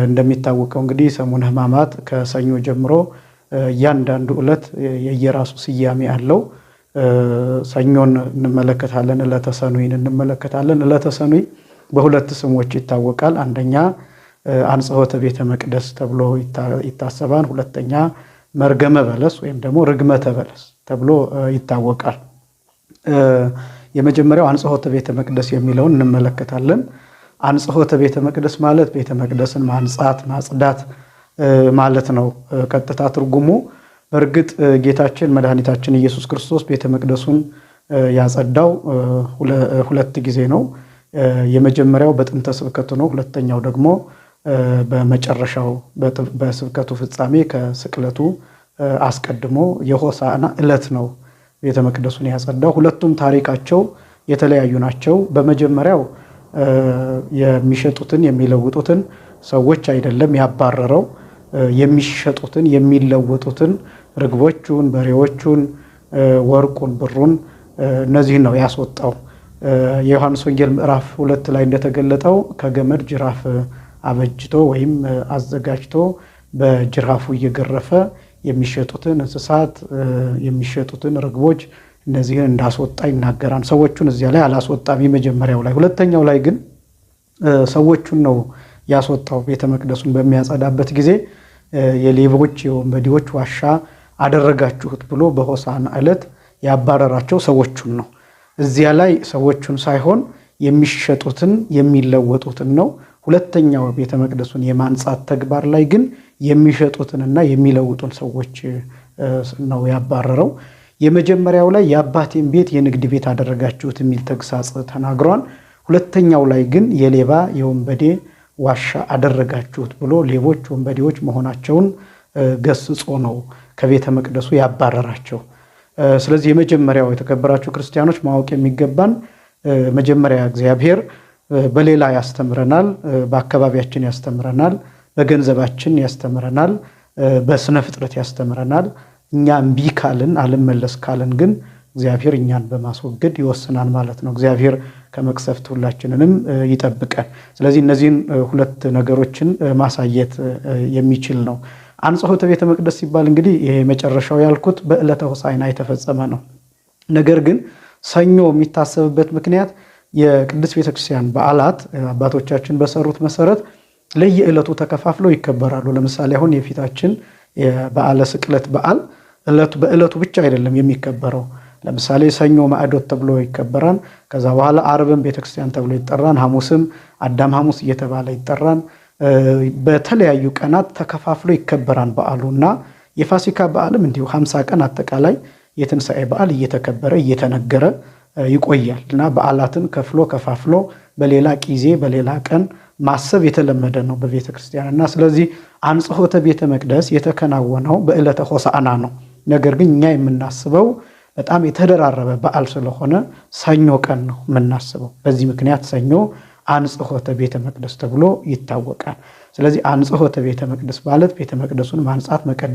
እንደሚታወቀው እንግዲህ ሰሙነ ሕማማት ከሰኞ ጀምሮ እያንዳንዱ ዕለት የየራሱ ስያሜ አለው። ሰኞን እንመለከታለን፣ ዕለተ ሰኑይን እንመለከታለን። ዕለተ ሰኑይ በሁለት ስሞች ይታወቃል። አንደኛ አንጽሖተ ቤተ መቅደስ ተብሎ ይታሰባል። ሁለተኛ መርገመ በለስ ወይም ደግሞ ርግመተ በለስ ተብሎ ይታወቃል። የመጀመሪያው አንጽሖተ ቤተ መቅደስ የሚለውን እንመለከታለን። አንጽሖተ ቤተ መቅደስ ማለት ቤተ መቅደስን ማንጻት ማጽዳት ማለት ነው ቀጥታ ትርጉሙ። በእርግጥ ጌታችን መድኃኒታችን ኢየሱስ ክርስቶስ ቤተ መቅደሱን ያጸዳው ሁለት ጊዜ ነው። የመጀመሪያው በጥንተ ስብከቱ ነው። ሁለተኛው ደግሞ በመጨረሻው በስብከቱ ፍጻሜ ከስቅለቱ አስቀድሞ የሆሳዕና ዕለት ነው ቤተ መቅደሱን ያጸዳው። ሁለቱም ታሪካቸው የተለያዩ ናቸው። በመጀመሪያው የሚሸጡትን የሚለውጡትን ሰዎች አይደለም ያባረረው፣ የሚሸጡትን የሚለውጡትን ርግቦቹን፣ በሬዎቹን፣ ወርቁን፣ ብሩን እነዚህን ነው ያስወጣው። የዮሐንስ ወንጌል ምዕራፍ 2 ላይ እንደተገለጠው ከገመድ ጅራፍ አበጅቶ ወይም አዘጋጅቶ በጅራፉ እየገረፈ የሚሸጡትን እንስሳት የሚሸጡትን ርግቦች እነዚህን እንዳስወጣ ይናገራል። ሰዎቹን እዚያ ላይ አላስወጣም የመጀመሪያው ላይ። ሁለተኛው ላይ ግን ሰዎቹን ነው ያስወጣው። ቤተ መቅደሱን በሚያጸዳበት ጊዜ የሌቦች የወንበዴዎች ዋሻ አደረጋችሁት ብሎ በሆሳዕና ዕለት ያባረራቸው ሰዎቹን ነው። እዚያ ላይ ሰዎቹን ሳይሆን የሚሸጡትን የሚለወጡትን ነው። ሁለተኛው ቤተ መቅደሱን የማንጻት ተግባር ላይ ግን የሚሸጡትንና የሚለውጡን ሰዎች ነው ያባረረው። የመጀመሪያው ላይ የአባቴን ቤት የንግድ ቤት አደረጋችሁት የሚል ተግሳጽ ተናግሯል። ሁለተኛው ላይ ግን የሌባ የወንበዴ ዋሻ አደረጋችሁት ብሎ ሌቦች ወንበዴዎች መሆናቸውን ገስጾ ነው ከቤተ መቅደሱ ያባረራቸው። ስለዚህ የመጀመሪያው የተከበራችሁ ክርስቲያኖች ማወቅ የሚገባን መጀመሪያ እግዚአብሔር በሌላ ያስተምረናል፣ በአካባቢያችን ያስተምረናል፣ በገንዘባችን ያስተምረናል፣ በስነ ፍጥረት ያስተምረናል። እኛ እምቢ ካልን አልመለስ ካልን ግን እግዚአብሔር እኛን በማስወገድ ይወስናል ማለት ነው። እግዚአብሔር ከመቅሰፍት ሁላችንንም ይጠብቀን። ስለዚህ እነዚህን ሁለት ነገሮችን ማሳየት የሚችል ነው። አንጽሖተ ቤተ መቅደስ ሲባል እንግዲህ ይሄ መጨረሻው ያልኩት በዕለተ ሆሳዕና የተፈጸመ ነው። ነገር ግን ሰኞ የሚታሰብበት ምክንያት የቅድስት ቤተክርስቲያን በዓላት አባቶቻችን በሰሩት መሰረት ለየዕለቱ ተከፋፍለው ይከበራሉ። ለምሳሌ አሁን የፊታችን የበዓለ ስቅለት በዓል በዕለቱ ብቻ አይደለም የሚከበረው። ለምሳሌ ሰኞ ማዕዶት ተብሎ ይከበራል። ከዛ በኋላ ዓርብም ቤተክርስቲያን ተብሎ ይጠራል። ሐሙስም አዳም ሐሙስ እየተባለ ይጠራል። በተለያዩ ቀናት ተከፋፍሎ ይከበራል በዓሉና የፋሲካ በዓልም እንዲሁ 50 ቀን አጠቃላይ የትንሣኤ በዓል እየተከበረ እየተነገረ ይቆያል እና በዓላትን ከፋፍሎ በሌላ ጊዜ በሌላ ቀን ማሰብ የተለመደ ነው በቤተ ክርስቲያንና ስለዚህ አንጽሖተ ቤተ መቅደስ የተከናወነው በዕለተ ሆሳዕና ነው። ነገር ግን እኛ የምናስበው በጣም የተደራረበ በዓል ስለሆነ ሰኞ ቀን ነው የምናስበው። በዚህ ምክንያት ሰኞ አንጽሖተ ቤተ መቅደስ ተብሎ ይታወቃል። ስለዚህ አንጽሖተ ቤተ መቅደስ ማለት ቤተ መቅደሱን ማንጻት መቀደስ